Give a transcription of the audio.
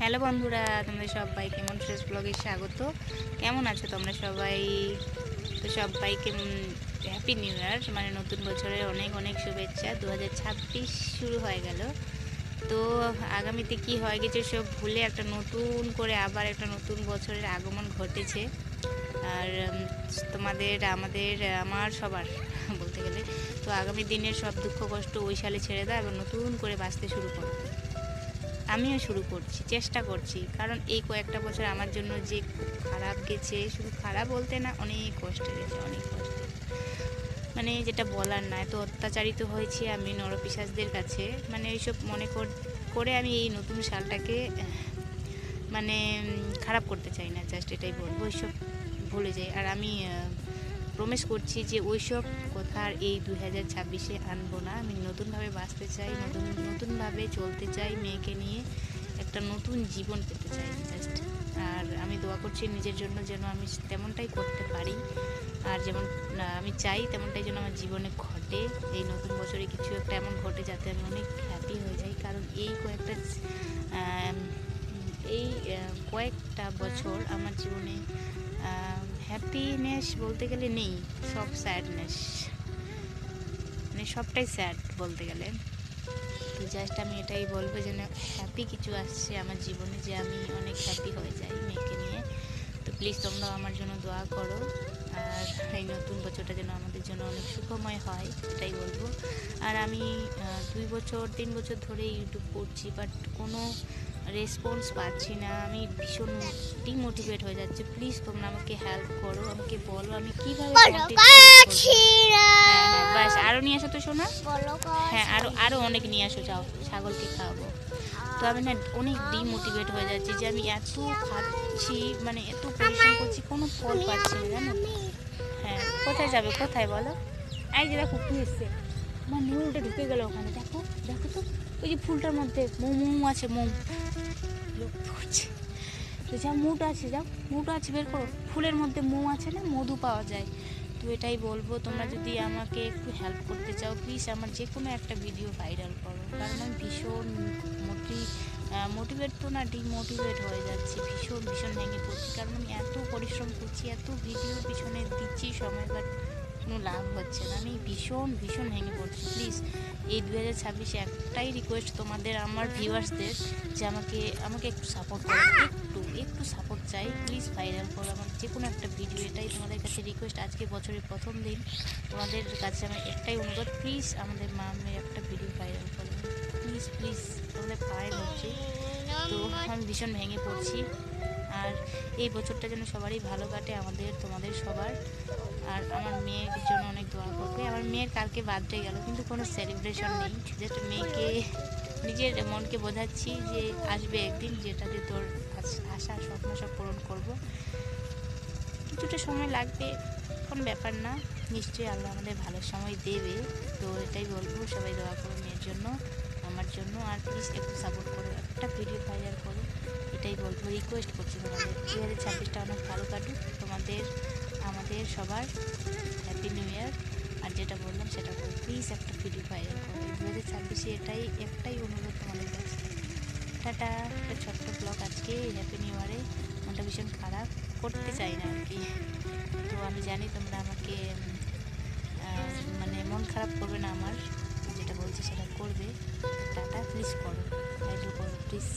Hello বন্ধুরা, তোমরা সবাই কেমন ফ্রেশ ব্লগে স্বাগত। কেমন আছো তোমরা সবাই? তো সবাইকে হ্যাপি নিউ ইয়ার, মানে নতুন বছরের অনেক অনেক শুভেচ্ছা। 2026 শুরু হয়ে গেল। তো আগামীতে কি হয়ে গেছে সব ভুলে একটা নতুন করে আবার একটা নতুন বছরের আগমন ঘটেছে। আর তোমাদের আমার সবার বলতে গেলে তো আগামী দিনের সব দুঃখ কষ্ট ওই সালে ছেড়ে দাও এবং নতুন করে বাঁচতে শুরু করো। আমিও শুরু করছি, চেষ্টা করছি, কারণ এই কয়েকটা বছর আমার জন্য যে খুব খারাপ গেছে, শুধু খারাপ বলতে না, অনেক কষ্টে গেছে, অনেক কষ্টে, মানে যেটা বলার না। এত অত্যাচারিত হয়েছি আমি নরপিশাচদের কাছে, মানে এইসব মনে করে আমি এই নতুন সালটাকে মানে খারাপ করতে চাই না, জাস্ট এটাই বলবো, ওইসব ভুলে যাই। আর আমি প্রমিস করছি যে ওইসব কথা আর এই 2026-এ আনবো না। আমি নতুনভাবে বাঁচতে চাই, নতুনভাবে চলতে চাই, মেয়েকে নিয়ে একটা নতুন জীবন পেতে চাই জাস্ট। আর আমি দোয়া করছি নিজের জন্য যেন আমি তেমনটাই করতে পারি, আর যেমন আমি চাই তেমনটাই যেন আমার জীবনে ঘটে। এই নতুন বছরে কিছু একটা এমন ঘটে যাতে আমি অনেক হ্যাপি হয়ে যাই, কারণ এই কয়েকটা বছর আমার জীবনে হ্যাপিনেস বলতে গেলে নেই, সব স্যাডনেস, মানে সবটাই স্যাড বলতে গেলে। তো জাস্ট আমি এটাই বলবো যেন হ্যাপি কিছু আসছে আমার জীবনে, যে আমি অনেক হ্যাপি হয়ে যাই মেয়েকে নিয়ে। তো প্লিজ তোমরাও আমার জন্য দোয়া করো, আর এই নতুন বছরটা যেন আমাদের জন্য অনেক সুখময় হয়, এটাই বলবো। আর আমি 2-3 বছর ধরে ইউটিউব করছি, বাট কোনো রেসপন্স পাচ্ছি না। আমি ভীষণ ডিমোটিভেট হয়ে যাচ্ছে। প্লিজ তোমরা আমাকে হেল্প করো, আমাকে বলো আমি কীভাবে বাস আরও নিয়ে আসো তো শোনা। হ্যাঁ, আরও অনেক নিয়ে আসো, যাও, ছাগলকে খাওয়াবো। তো আমি না অনেক ডিমোটিভেট হয়ে যাচ্ছি যে আমি এত খাচ্ছি, মানে এত পরিশ্রম করছি, কোনো ফল পাচ্ছি না, জানো। হ্যাঁ, কোথায় যাবে, কোথায় বলো? এই যে দেখো কি এসছে, আমার নেউলটা ঢুকে গেল ওখানে, দেখো দেখো তো, ওই যে ফুলটার মধ্যে মোম আছে, মোম করছে। তো যাও, মুটো আছে, বের করো। ফুলের মধ্যে মোম আছে না, মধু পাওয়া যায়। তো এটাই বলবো, তোমরা যদি আমাকে একটু হেল্প করতে চাও, প্লিজ আমার যে কোনো একটা ভিডিও ভাইরাল করো, কারণ আমি ভীষণ মোটিভেট তো না, ডিমোটিভেট হয়ে যাচ্ছি, ভীষণ ভেঙে পড়ছি, কারণ আমি এত পরিশ্রম করছি, এত ভিডিও পিছনে দিচ্ছি সময়, বাট কোনো লাভ হচ্ছে না। আমি ভীষণ ভেঙে পড়ছি। প্লিজ এই 2026-এ একটাই রিকোয়েস্ট তোমাদের, আমার ভিউয়ার্সদের, যে আমাকে একটু সাপোর্ট করো, একটু সাপোর্ট চাই, প্লিজ ভাইরাল করো আমার যে কোনো একটা ভিডিও, এটাই তোমাদের কাছে রিকোয়েস্ট। আজকে বছরের প্রথম দিন, তোমাদের কাছে আমার একটাই অনুরোধ, প্লিজ আমাদের মামের একটা ভিডিও ভাইরাল করো, প্লিজ তোমাদের পায়ে হচ্ছে। তো আমি ভীষণ ভেঙে পড়ছি, আর এই বছরটা যেন সবারই ভালো কাটে, তোমাদের সবার। আর আমার মেয়ের জন্য অনেক দোয়া করবে। আমার মেয়ের কালকে বার্থডে গেল, কিন্তু কোনো সেলিব্রেশন নেই, জাস্ট মেয়েকে নিজের মনকে বোঝাচ্ছি যে আসবে একদিন, যেটাতে তোর আশা স্বপ্ন সব পূরণ করবো। কিছুটা সময় লাগবে, কোনো ব্যাপার না, নিশ্চয়ই আল্লাহ আমাদের ভালো সময় দেবে। তো এটাই বলবো, সবাই দোয়া করো মেয়ের জন্য, আমার জন্য, আর প্লিজ একটু সাপোর্ট করো, একটা ভিডিও ভাইরাল করো, এটাই বলবো, রিকোয়েস্ট করছি তোমাদের। 2026টা অনেক ভালো কাটুক আমাদের সবার। Happy new year. আর যেটা বললাম সেটা করো, প্লিজ একটা ভিডিও ভাইরাল করো 2026-এ, একটাই অনুরোধ তোমাদের কাছে। টাটা। একটা ছোট্ট ব্লগ আজকে হ্যাপি নিউ ইয়ারে, মনটা ভীষণ খারাপ, করতে চাই না আর কি। তো আমি জানি তোমরা আমাকে মানে মন খারাপ করবে না, আমার যেটা বলছি সেটা করবে। টাটা, প্লিজ করো, করো প্লিজ।